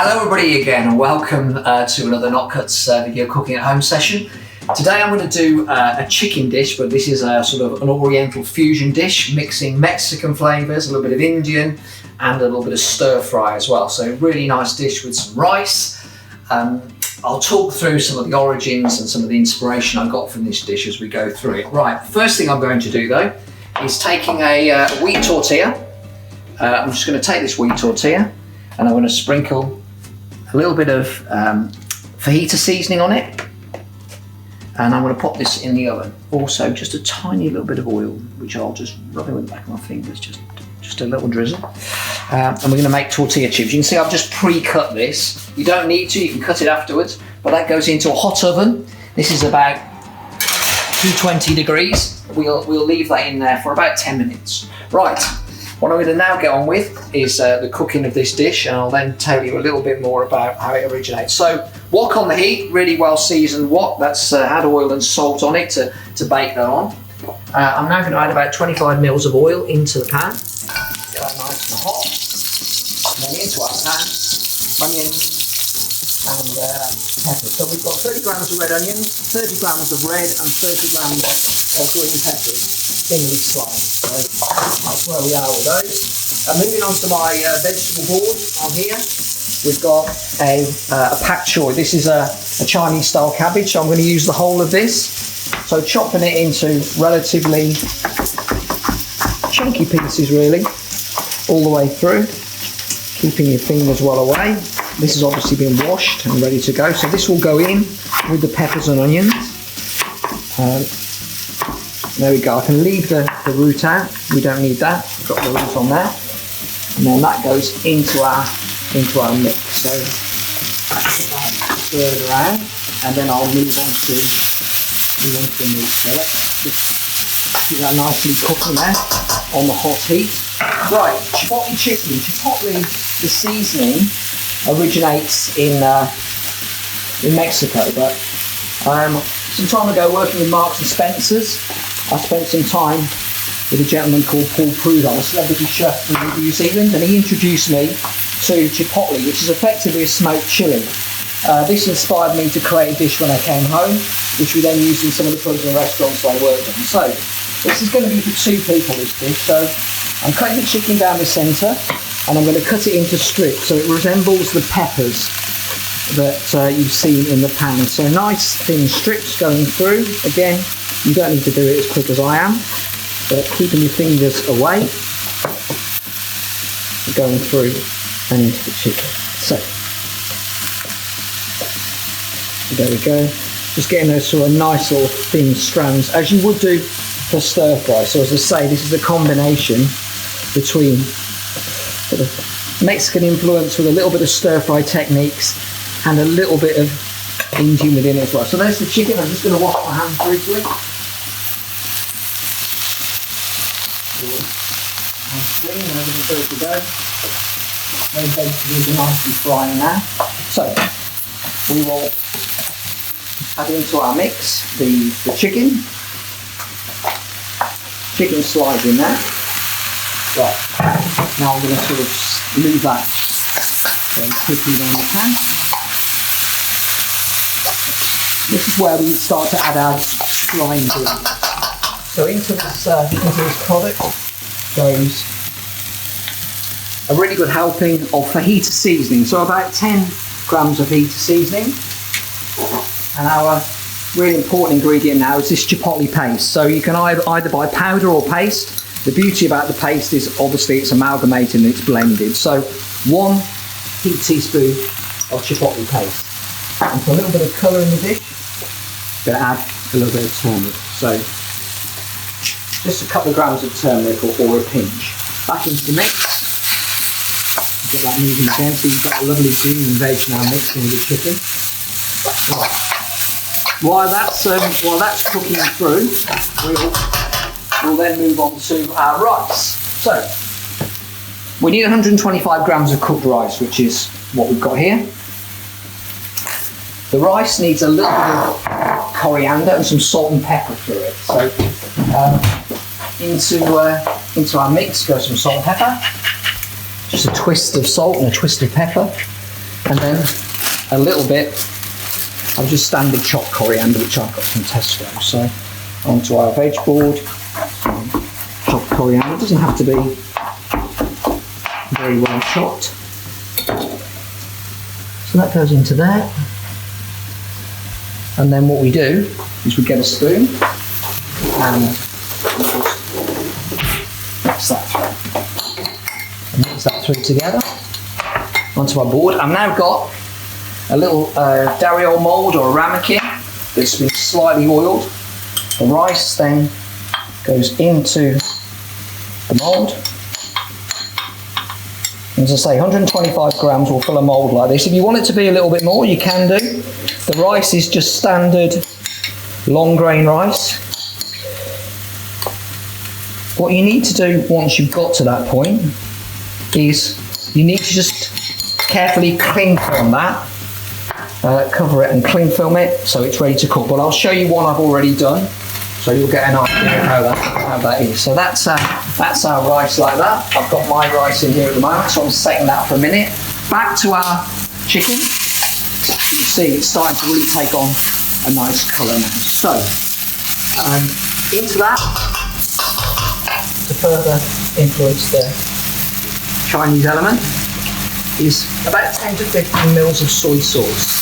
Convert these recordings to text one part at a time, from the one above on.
Hello everybody again, and welcome to another Notcutts video cooking at home session. Today I'm going to do a chicken dish, but this is a sort of an oriental fusion dish, mixing Mexican flavours, a little bit of Indian, and a little bit of stir fry as well. So really nice dish with some rice. I'll talk through some of the origins and some of the inspiration I got from this dish as we go through it. Right, first thing I'm going to do though is taking a wheat tortilla. I'm just going to take this wheat tortilla and I'm going to sprinkle a little bit of fajita seasoning on it, and I'm going to pop this in the oven. Also, just a tiny little bit of oil, which I'll just rub in with the back of my fingers, just a little drizzle. And we're going to make tortilla chips. You can see I've just pre-cut this. You don't need to, you can cut it afterwards, but that goes into a hot oven. This is about 220 degrees. We'll leave that in there for about 10 minutes. Right. What I'm going to now get on with is the cooking of this dish, and I'll then tell you a little bit more about how it originates. So, wok on the heat, really well seasoned wok. That's had oil and salt on it to bake that on. I'm now going to add about 25 mils of oil into the pan. Get that nice and hot. And then into our pan, onions and peppers. So we've got 30 grams of red onions, 30 grams of red, and 30 grams of green peppers, thinly sliced. So that's where we are with those. Moving on to my vegetable board on here, we've got a pak choy. This is a Chinese style cabbage, so I'm going to use the whole of this. So chopping it into relatively chunky pieces really, all the way through, keeping your fingers well away. This has obviously been washed and ready to go, so this will go in with the peppers and onions. There we go. I can leave the root out. We don't need that. We've got the root on there, and then that goes into our mix. So stirred around, and then I'll move on to the meat. So let's just get that nicely cooking there on the hot heat. Right, Chipotle chicken. Chipotle, the seasoning originates in Mexico, but some time ago working with Marks and Spencer's, I spent some time with a gentleman called Paul Prudhomme, a celebrity chef from New Zealand, and he introduced me to Chipotle, which is effectively a smoked chili. This inspired me to create a dish when I came home, which we then used in some of the pubs and restaurants I worked on. So this is going to be for two people, this dish. So I'm cutting the chicken down the centre, and I'm going to cut it into strips so it resembles the peppers that you've seen in the pan. So nice thin strips going through. Again, you don't need to do it as quick as I am, but keeping your fingers away, going through and into the chicken. So there we go. Just getting those sort of nice little thin strands, as you would do for stir fry. So as I say, this is a combination between sort of Mexican influence with a little bit of stir fry techniques and a little bit of Indian within it as well. So there's the chicken. I'm just going to wash my hands briefly. And clean and everything's ready to go. Those vegetables are nicely frying now. So we will add into our mix the chicken. Chicken slide in there. Right. Now I'm going to sort of move that very quickly down the pan. This is where we start to add our slime ingredients. So into this product goes a really good helping of fajita seasoning. So about 10 grams of fajita seasoning. And our really important ingredient now is this chipotle paste. So you can either buy powder or paste. The beauty about the paste is obviously it's amalgamated and it's blended. So 1 heaped teaspoon of chipotle paste. And for a little bit of colour in the dish, I'm going to add a little bit of turmeric. So just a couple of grams of turmeric or a pinch. Back into the mix. Get that moving again, so you've got a lovely green veg now mixing with the chicken. Right. While that's cooking through, we'll then move on to our rice. So we need 125 grams of cooked rice, which is what we've got here. The rice needs a little bit of coriander and some salt and pepper through it. So into our mix goes some salt and pepper, just a twist of salt and a twist of pepper. And then a little bit of just standard chopped coriander, which I've got from Tesco. So onto our veg board, chopped coriander. It doesn't have to be very well chopped. So that goes into there. And then what we do is we get a spoon and mix that through. And mix that through together onto our board. I've now got a little Dario mould or a ramekin that's been slightly oiled. The rice then goes into the mould. As I say, 125 grams will fill a mould like this. If you want it to be a little bit more, you can do. The rice is just standard long grain rice. What you need to do once you've got to that point is you need to just carefully cling film that, cover it and cling film it so it's ready to cook. But I'll show you one I've already done, so you'll get an idea of how that is. So that's our rice like that. I've got my rice in here at the moment, so I'm setting that for a minute. Back to our chicken. You see it's starting to really take on a nice colour now. So into that, to further influence the Chinese element, is about 10 to 15 mils of soy sauce.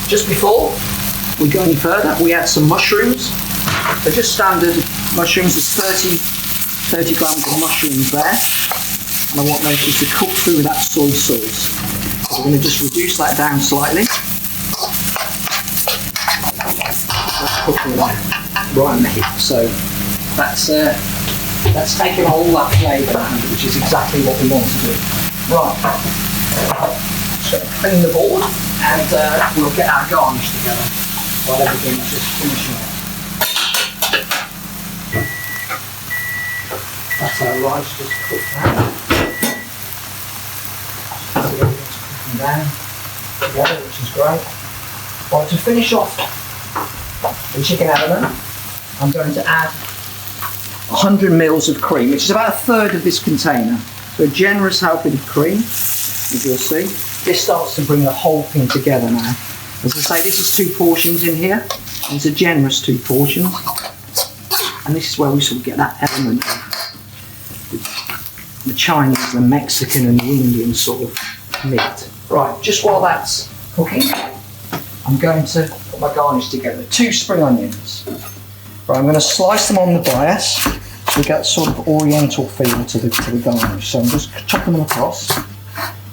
Just before we go any further, we add some mushrooms. They're just standard mushrooms. There's 30 grams of mushrooms there. And I want those just to cook through that soy sauce. So we're going to just reduce that down slightly. Let's cook it down right in the heat. So that's taking all that flavour down, which is exactly what we want to do. Right. So clean the board and we'll get our garnish together while everything's just finishing off. That's our rice just cooked now. Everything's cooking down together, which is great. Right, to finish off the chicken element, I'm going to add 100 mils of cream, which is about a third of this container. So a generous helping of cream, as you'll see. This starts to bring the whole thing together now. As I say, this is 2 portions in here. It's a generous 2 portions. And this is where we sort of get that element of the Chinese, the Mexican and the Indian sort of meat. Right, just while that's cooking, I'm going to put my garnish together. 2 spring onions. Right, I'm going to slice them on the bias so we get sort of oriental feel to the garnish. So I'm just chopping them across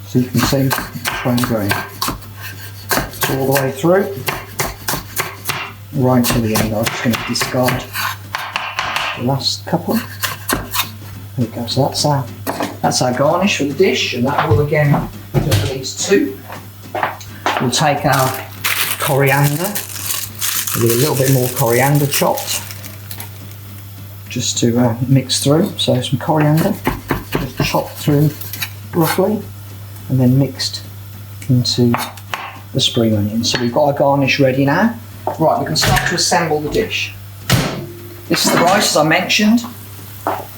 so you can see which way I'm going. All the way through, right to the end. I'm just going to discard the last couple. There we go. So that's our garnish for the dish, and that will again just leaves 2. We'll take our coriander, with a little bit more coriander chopped, just to mix through. So some coriander, just chopped through roughly, and then mixed into the spring onions. So we've got our garnish ready now. Right, we can start to assemble the dish. This is the rice, as I mentioned,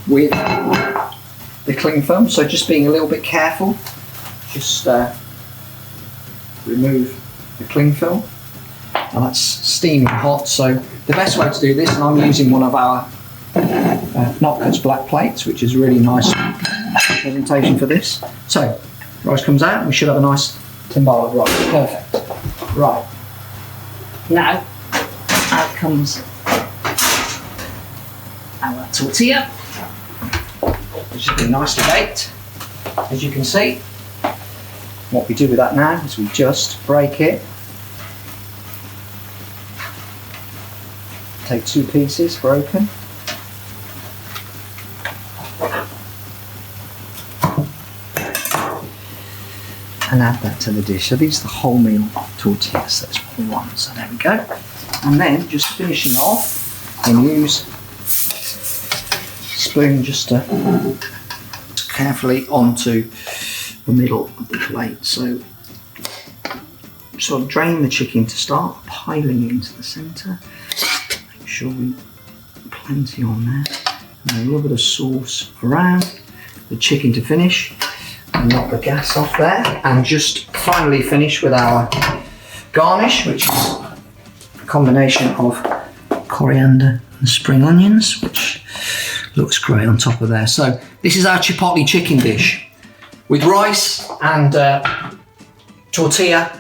with the cling film. So just being a little bit careful, just remove the cling film. And that's steaming hot. So the best way to do this, and I'm using one of our Notcutts black plates, which is a really nice presentation for this. So rice comes out, and we should have a nice timbale of rice. Perfect. Right. Now, out comes our tortilla, which has been nicely baked, as you can see. What we do with that now is we just break it. Take 2 pieces broken. And add that to the dish. So these are the wholemeal tortillas, that's what we want. So there we go. And then just finishing off, and use a spoon just to carefully onto the middle of the plate. So sort of drain the chicken to start, piling it into the centre. Make sure we put plenty on there. And a little bit of sauce around. the chicken to finish. And knock the gas off there. And just finally finish with our garnish, which is a combination of coriander and spring onions, which looks great on top of there. So this is our Chipotle chicken dish with rice and tortilla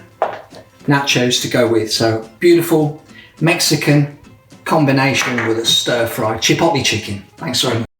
nachos to go with. So beautiful Mexican combination with a stir-fried Chipotle chicken. Thanks very much.